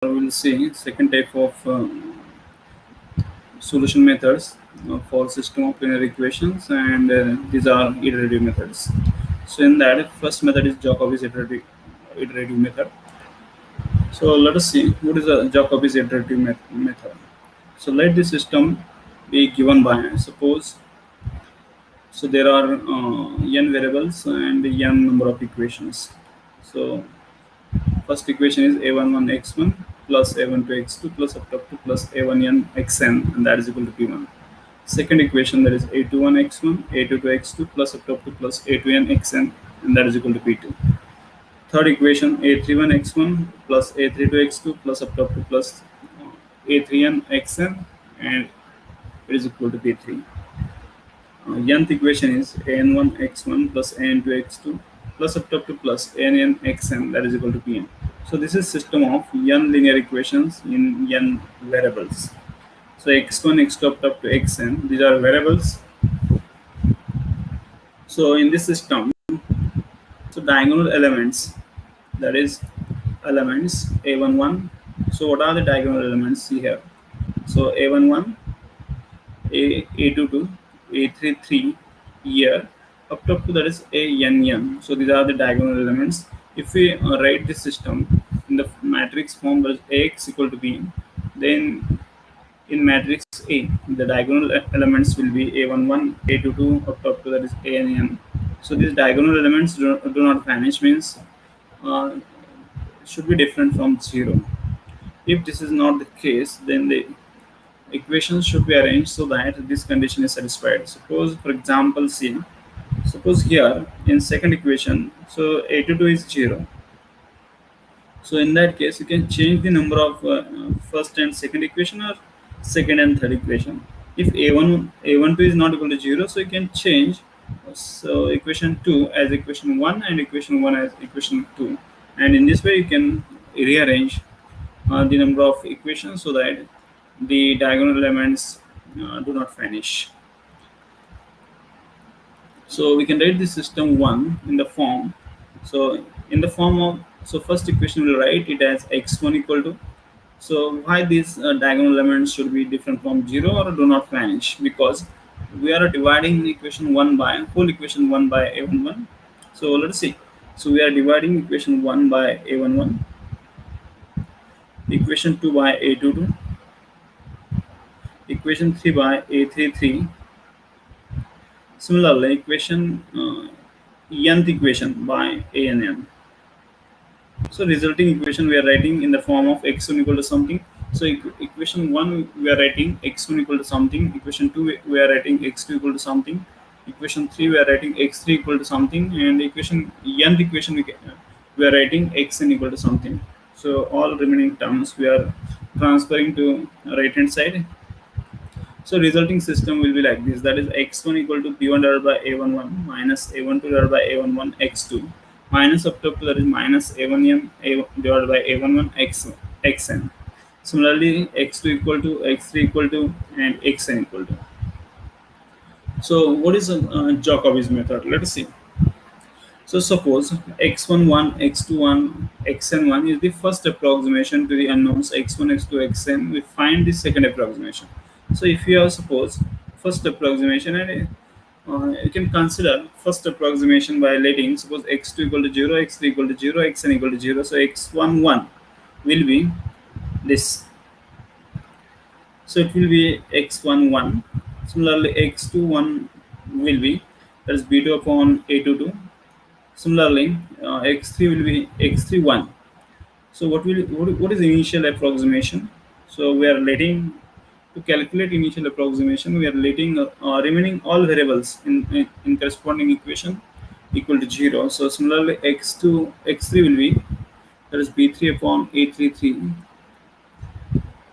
We'll see second type of solution methods for system of linear equations, and these are iterative methods. So in that, first method is Jacobi's iterative method. So let us see what is a Jacobi's iterative method. So let the system be given by, suppose, so there are n variables and n number of equations. So first equation is a11x1 plus a12x2 plus up to plus a1n xn, and that is equal to p1. Second equation, that is a21x1 a22x2 plus up to plus a2n xn, and that is equal to p2. Third equation, a31x1 plus a32x2 plus up to plus a3n xn, and it is equal to p3. Nth equation is an1x1 plus an2x2 plus up to plus an xn, that is equal to pn. So this is system of n linear equations in n variables. So x1, x2 up to xn, these are variables. So in this system, so diagonal elements, that is elements a11. So what are the diagonal elements? See here. So a11, a22, a33 here up to that is a n. So these are the diagonal elements. If we write this system in the matrix form, that is ax equal to b, then in matrix A, the diagonal elements will be a11, a22 up to that is an. So these diagonal elements do not vanish, means should be different from 0. If this is not the case, then the equations should be arranged so that this condition is satisfied. Suppose, for example, see, suppose here in second equation, so a22 is 0. So in that case, you can change the number of first and second equation, or second and third equation. If a12 is not equal to 0, so you can change so equation 2 as equation 1 and equation 1 as equation 2, and in this way you can rearrange the number of equations so that the diagonal elements do not vanish. So we can write the system 1 in the form. So in the form of, so first equation we'll write it as x1 equal to, so why these diagonal elements should be different from 0 or do not vanish? Because we are dividing equation 1 by whole equation 1 by a11. So let's see. So we are dividing equation 1 by a11, equation 2 by a22, equation 3 by a33. Similarly, equation nth equation by an. So resulting equation we are writing in the form of x1 equal to something. So equation 1 we are writing x1 equal to something, equation 2 we are writing x2 equal to something, equation 3 we are writing x3 equal to something, and equation nth equation we are writing xn equal to something. So all remaining terms we are transferring to right hand side. So resulting system will be like this, that is x1 equal to p1 divided by a11 minus a12 divided by a11 x2 minus up to that is minus a1n divided by a11 xn. Similarly, x2 equal to, x3 equal to, and xn equal to. So what is a Jacobi's method? Let us see. So suppose x11, x21, xn1 is the first approximation to the unknowns x1, x2, xn. We find the second approximation. So if you have suppose first approximation, and you can consider first approximation by letting suppose x2 equal to 0, x3 equal to 0, xn equal to 0. So x11 will be this. So it will be x11. Similarly, x21 will be, that is b2 upon a22. Similarly, x3 will be x31. So what is the initial approximation? So we are letting, to calculate initial approximation, we are letting remaining all variables in corresponding equation equal to 0. So similarly, x3 will be, that is b3 upon a33.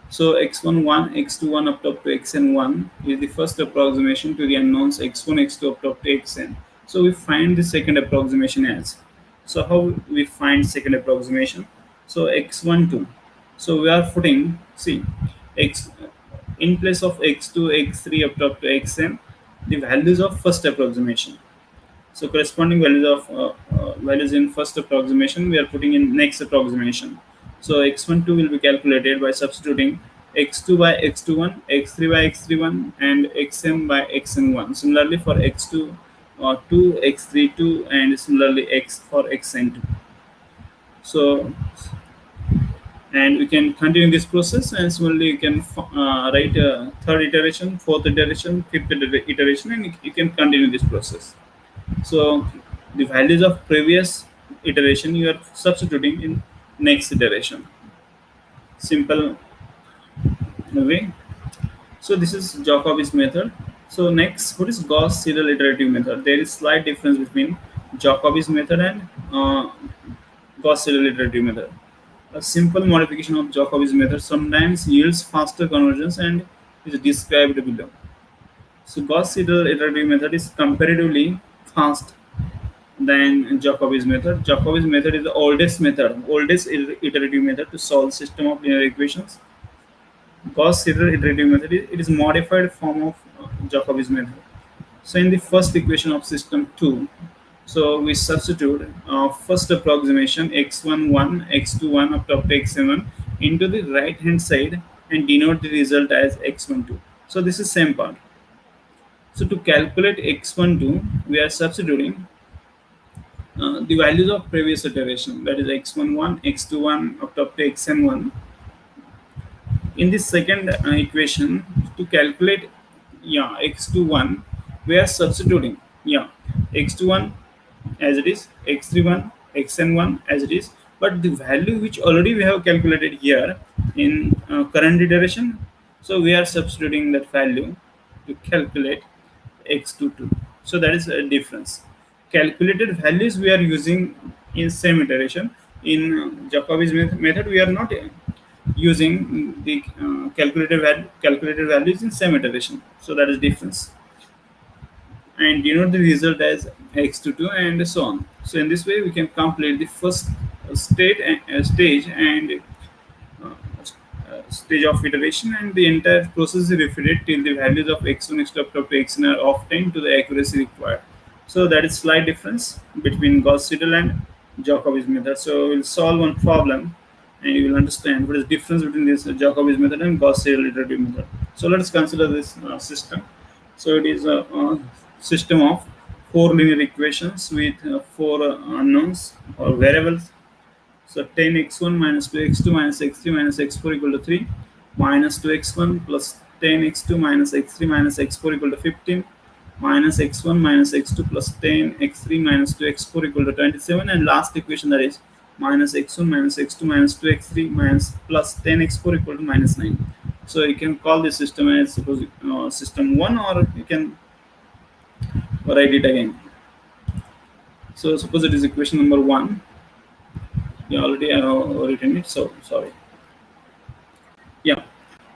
So x11, x21 up to xn1 is the first approximation to the unknowns x1, x2 up to xn. So we find the second approximation as. So how we find second approximation? So x12. So we are putting, see, x in place of x2, x3 up to xn, the values of first approximation. So corresponding values of values in first approximation we are putting in next approximation. So x12 will be calculated by substituting x2 by x21, x3 by x31, and xm by xn1. Similarly for x2 2, x3 2, and similarly x for xn2. So, and we can continue this process, and similarly you can write a third iteration, fourth iteration, fifth iteration, and you can continue this process. So the values of previous iteration you are substituting in next iteration. Simple way. So this is Jacobi's method. So next, what is Gauss Seidel iterative method? There is slight difference between Jacobi's method and Gauss Seidel iterative method. A simple modification of Jacobi's method sometimes yields faster convergence and is described below. So Gauss Seidel iterative method is comparatively fast than Jacobi's method. Jacobi's method is the oldest iterative method to solve system of linear equations. Gauss Seidel iterative method is modified form of Jacobi's method. So in the first equation of system 2, so we substitute first approximation x11, x21 up to xn1 into the right hand side and denote the result as x12. So this is same part. So to calculate x12, we are substituting the values of previous iteration, that is x11, x21 up to xn1. In this second equation, to calculate x21, we are substituting x21 as it is, x31, xn1 as it is, but the value which already we have calculated here in current iteration, so we are substituting that value to calculate x22. So that is a difference. Calculated values we are using in same iteration. In Jacobi's method, we are not using the calculated values in same iteration. So that is difference. And denote the result as x22 and so on. So in this way, we can complete the first stage and stage of iteration, and the entire process is repeated till the values of x1, x2 up to xn are obtained to the accuracy required. So that is slight difference between Gauss Seidel and Jacobi's method. So we'll solve one problem and you will understand what is the difference between this Jacobi's method and Gauss Seidel iterative method. So let's consider this system. So it is a system of four linear equations with four unknowns or variables. So 10x1 minus 2x2 minus x3 minus x4 equal to 3, minus 2x1 plus 10x2 minus x3 minus x4 equal to 15, minus x1 minus x2 plus 10x3 minus 2x4 equal to 27, and last equation, that is minus x1 minus x2 minus 2x3 minus plus 10x4 equal to minus 9. So you can call this system as suppose system 1, or you can write it again. So suppose it is equation number 1. Already I have written it, so sorry.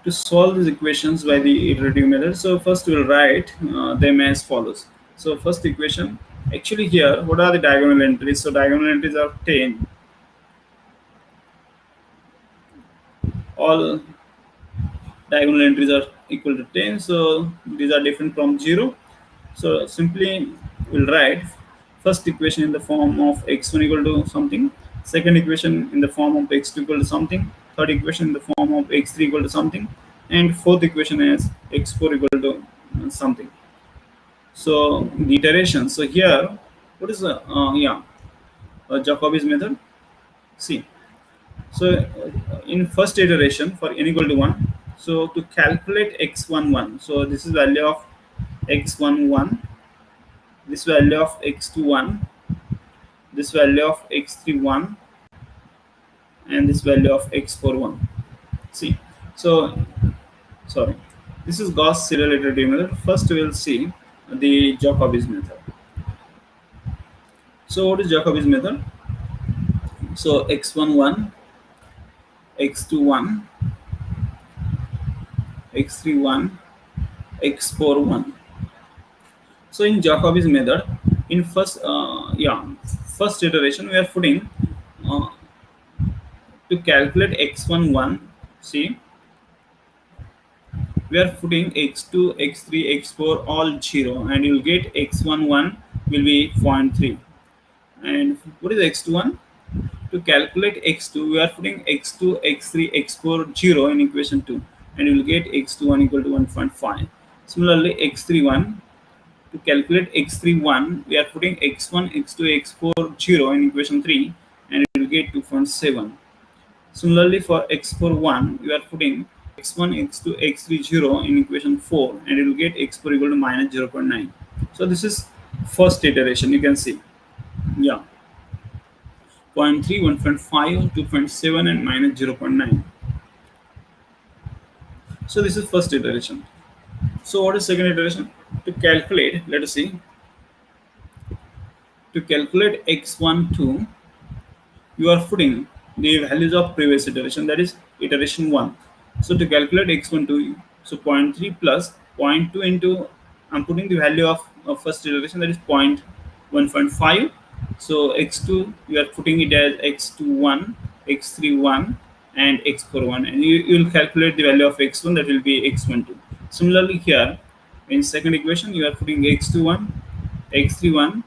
To solve these equations by the iterative method, so first we will write them as follows. So first equation, actually here, what are the diagonal entries? So diagonal entries are 10. All diagonal entries are equal to 10, so these are different from 0. So simply we'll write first equation in the form of x1 equal to something, second equation in the form of x2 equal to something, third equation in the form of x3 equal to something, and fourth equation as x4 equal to something. So the iteration, so here what is Jacobi's method? See, so in first iteration for n equal to 1, so to calculate x11, so this is value of x11, this value of x21, this value of x31, and this value of x41. See, so sorry, this is Gauss Seidel iterative method. First we will see the Jacobi's method. So what is Jacobi's method? So x11, x21, x31, x41. So in Jacobi's method, in first iteration, we are putting to calculate x11. See, we are putting x2, x3, x4 all 0, and you'll get x11 will be 0.3. And what is x21? To calculate x2, we are putting x2, x3, x4 0 in equation 2, and you will get x21 equal to 1.5. Similarly, x3 1, to calculate x3 1, we are putting x1, x2, x4 0 in equation 3, and you will get 2.7. Similarly, for x4 1, we are putting x1, x2, x3 0 in equation 4, and you will get x4 equal to minus 0.9. So this is first iteration, you can see. Yeah, zero point 0.3, 1.5, 2.7, and minus 0.9. So this is first iteration. So what is second iteration? To calculate, let us see. To calculate x12, you are putting the values of previous iteration, that is iteration 1. So to calculate x12, so zero point 0.3 plus zero point 0.2 into, I'm putting the value of first iteration, that is 1.5. So x2, you are putting it as x21, x31, and x41, and you will calculate the value of x1, that will be x12. Similarly here, in second equation, you are putting x21, x31,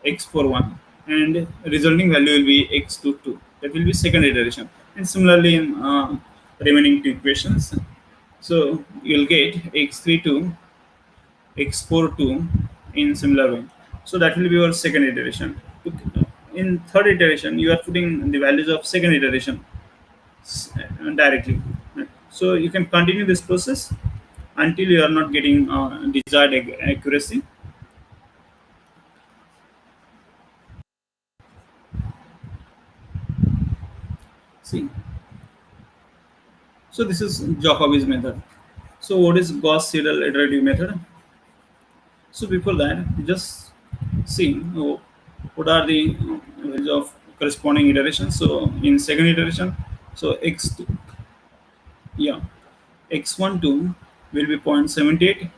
x41, and resulting value will be x22. That will be second iteration. And similarly in remaining two equations, so you'll get x32, x42 in similar way. So that will be your second iteration. In third iteration, you are putting the values of second iteration directly. So you can continue this process until you are not getting desired accuracy. See, so this is Jacobi's method. So what is Gauss Seidel iterative method? So before that, just see what are the values of corresponding iterations. So in second iteration, so x2, yeah, x12 will be 0.78,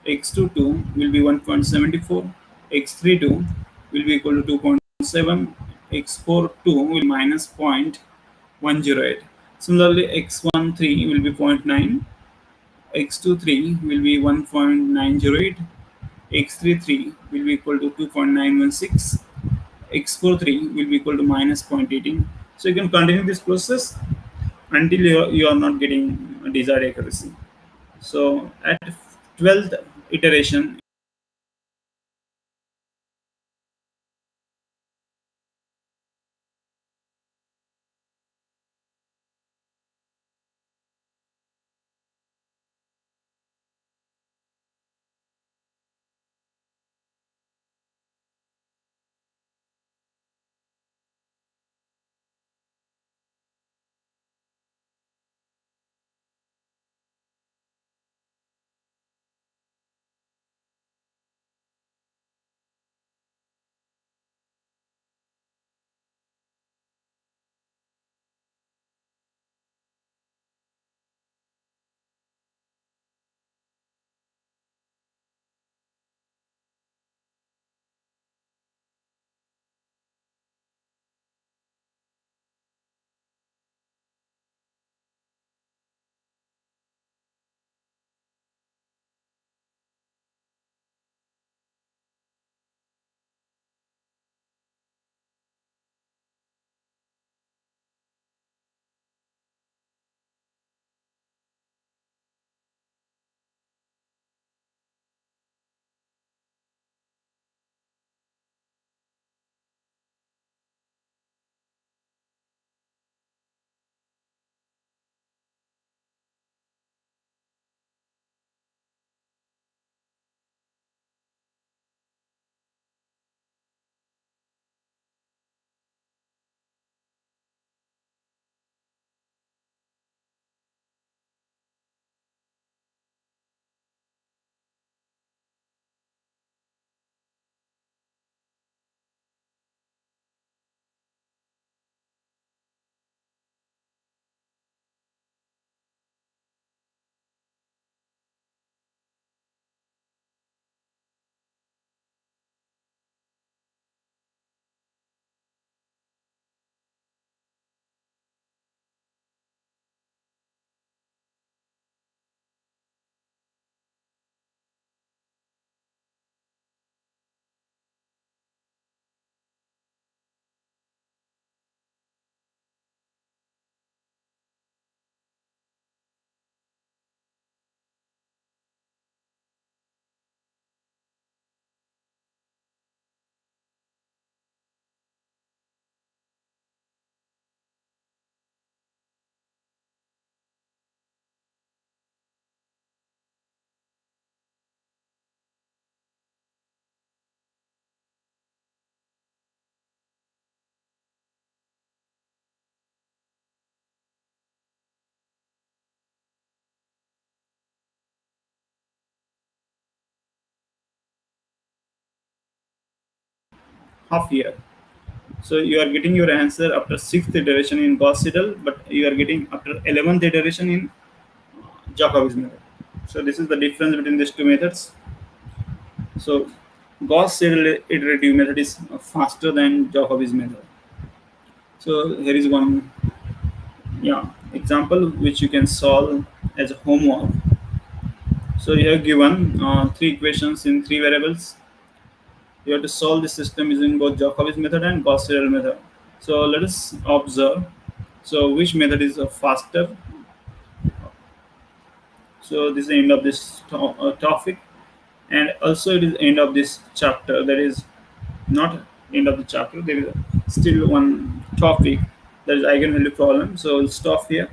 x22 will be 1.74, x32 will be equal to 2.7, x42 will be minus 0.108. Similarly, x13 will be zero point 0.9, x23 will be 1.908, x33 will be equal to 2.916, x43 will be equal to minus 0.18. So you can continue this process until you are not getting desired accuracy. So at 12th iteration, half year. So you are getting your answer after sixth iteration in Gauss Seidel, but you are getting after 11th iteration in Jacobi's method. So this is the difference between these two methods. So Gauss Seidel iterative method is faster than Jacobi's method. So here is one, yeah, example which you can solve as homework. So you have given three equations in three variables. You have to solve the system using both Jacobi's method and Gauss Seidel method. So let us observe. So which method is faster? So this is the end of this topic, and also it is end of this chapter. That is not end of the chapter. There is still one topic, that is eigenvalue problem. So we'll stop here.